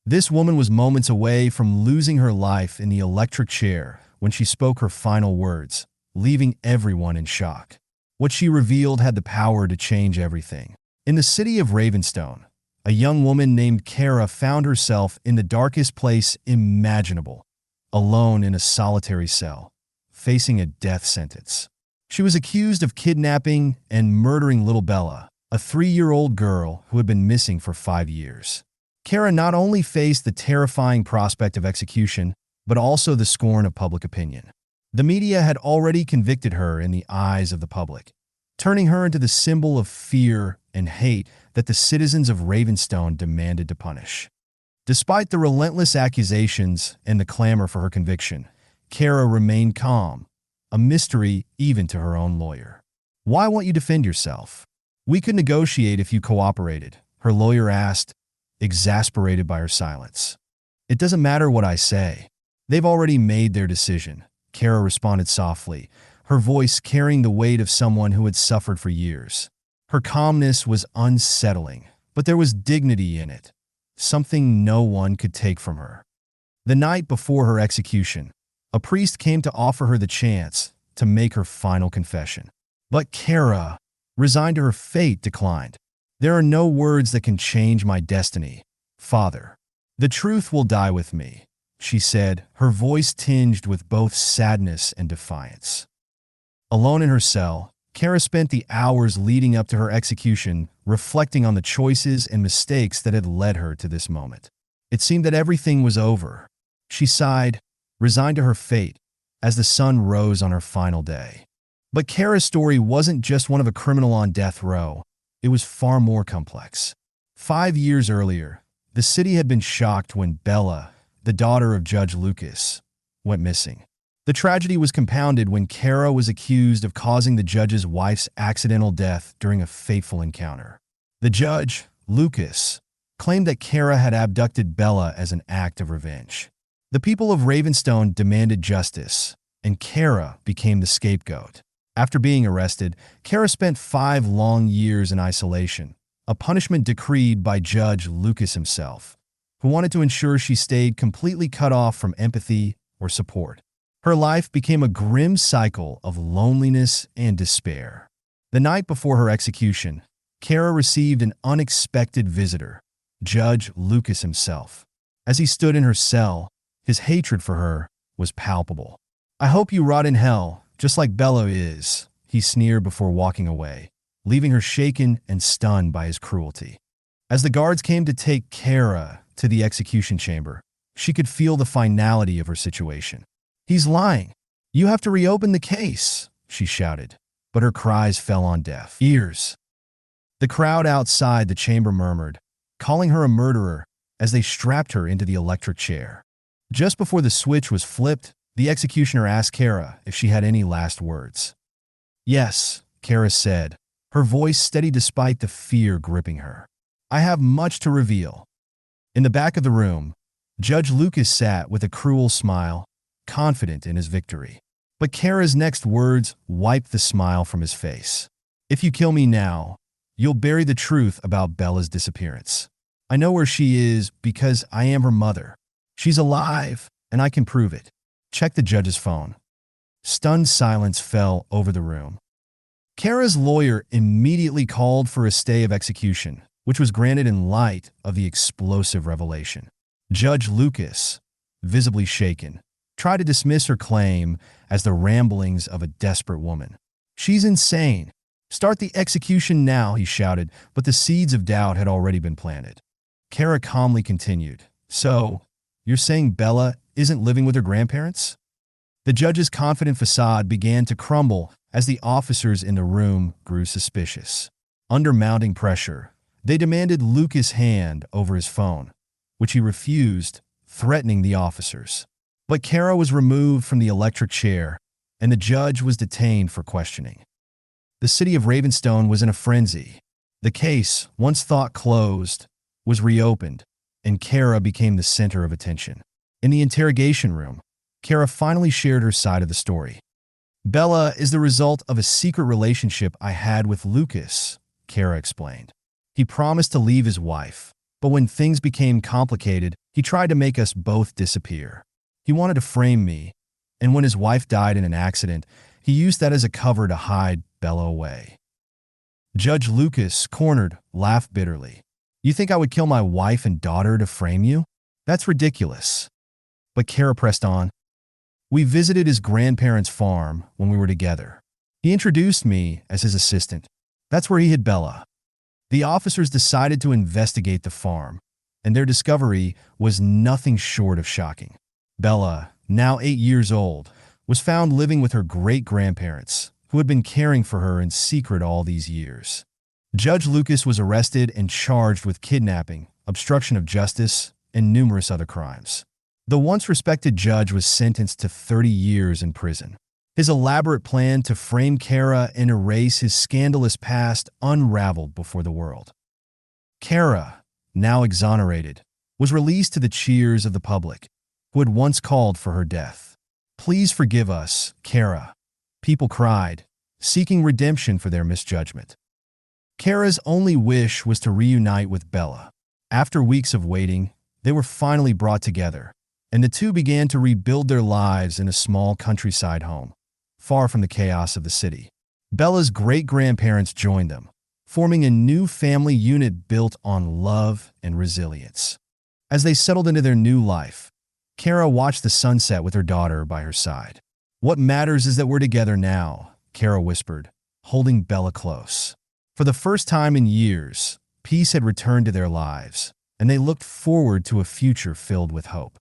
This woman was moments away from losing her life in the electric chair when she spoke her final words, leaving everyone in shock. What she revealed had the power to change everything. In the city of Ravenstone, a young woman named Kara found herself in the darkest place imaginable, alone in a solitary cell, facing a death sentence. She was accused of kidnapping and murdering little Bella, a 3-year-old girl who had been missing for 5 years. Kara not only faced the terrifying prospect of execution, but also the scorn of public opinion. The media had already convicted her in the eyes of the public, turning her into the symbol of fear and hate that the citizens of Ravenstone demanded to punish. Despite the relentless accusations and the clamor for her conviction, Kara remained calm, a mystery even to her own lawyer. "Why won't you defend yourself? We could negotiate if you cooperated," her lawyer asked, exasperated by her silence. "It doesn't matter what I say. They've already made their decision," Kara responded softly, her voice carrying the weight of someone who had suffered for years. Her calmness was unsettling, but there was dignity in it, something no one could take from her. The night before her execution, a priest came to offer her the chance to make her final confession. But Kara, resigned to her fate, declined. "There are no words that can change my destiny, Father. The truth will die with me," she said, her voice tinged with both sadness and defiance. Alone in her cell, Kara spent the hours leading up to her execution reflecting on the choices and mistakes that had led her to this moment. It seemed that everything was over. She sighed, resigned to her fate, as the sun rose on her final day. But Kara's story wasn't just one of a criminal on death row. It was far more complex. 5 years earlier, the city had been shocked when Bella, the daughter of Judge Lucas, went missing. The tragedy was compounded when Kara was accused of causing the judge's wife's accidental death during a fateful encounter. The judge, Lucas, claimed that Kara had abducted Bella as an act of revenge. The people of Ravenstone demanded justice, and Kara became the scapegoat. After being arrested, Kara spent 5 long years in isolation, a punishment decreed by Judge Lucas himself, who wanted to ensure she stayed completely cut off from empathy or support. Her life became a grim cycle of loneliness and despair. The night before her execution, Kara received an unexpected visitor, Judge Lucas himself. As he stood in her cell, his hatred for her was palpable. "I hope you rot in hell, just like Bella is," he sneered before walking away, leaving her shaken and stunned by his cruelty. As the guards came to take Kara to the execution chamber, she could feel the finality of her situation. "He's lying. You have to reopen the case," she shouted, but her cries fell on deaf ears. The crowd outside the chamber murmured, calling her a murderer as they strapped her into the electric chair. Just before the switch was flipped, the executioner asked Kara if she had any last words. "Yes," Kara said, her voice steady despite the fear gripping her. "I have much to reveal." In the back of the room, Judge Lucas sat with a cruel smile, confident in his victory. But Kara's next words wiped the smile from his face. "If you kill me now, you'll bury the truth about Bella's disappearance. I know where she is because I am her mother. She's alive, and I can prove it. Check the judge's phone." Stunned silence fell over the room. Kara's lawyer immediately called for a stay of execution, which was granted in light of the explosive revelation. Judge Lucas, visibly shaken, tried to dismiss her claim as the ramblings of a desperate woman. "She's insane. Start the execution now," he shouted, but the seeds of doubt had already been planted. Kara calmly continued, "So, you're saying Bella isn't living with her grandparents?" The judge's confident facade began to crumble as the officers in the room grew suspicious. Under mounting pressure, they demanded Lucas' hand over his phone, which he refused, threatening the officers. But Kara was removed from the electric chair, and the judge was detained for questioning. The city of Ravenstone was in a frenzy. The case, once thought closed, was reopened, and Kara became the center of attention. In the interrogation room, Kara finally shared her side of the story. "Bella is the result of a secret relationship I had with Lucas," Kara explained. "He promised to leave his wife, but when things became complicated, He tried to make us both disappear. He wanted to frame me, and when his wife died in an accident, he used that as a cover to hide Bella away. Judge Lucas, cornered, laughed bitterly. You think I would kill my wife and daughter to frame you? That's ridiculous. But Kara pressed on. We visited his grandparents' farm when we were together. He introduced me as his assistant. That's where he hid Bella. The officers decided to investigate the farm, and their discovery was nothing short of shocking. Bella, now 8 years old, was found living with her great-grandparents, who had been caring for her in secret all these years. Judge Lucas was arrested and charged with kidnapping, obstruction of justice, and numerous other crimes. The once respected judge was sentenced to 30 years in prison. His elaborate plan to frame Kara and erase his scandalous past unraveled before the world. Kara, now exonerated, was released to the cheers of the public, who had once called for her death. Please forgive us, Kara. People cried, seeking redemption for their misjudgment. Kara's only wish was to reunite with Bella. After weeks of waiting, they were finally brought together, and the two began to rebuild their lives in a small countryside home, far from the chaos of the city. Bella's great-grandparents joined them, forming a new family unit built on love and resilience. As they settled into their new life, Kara watched the sunset with her daughter by her side. What matters is that we're together now, Kara whispered, holding Bella close. For the first time in years, peace had returned to their lives, and they looked forward to a future filled with hope.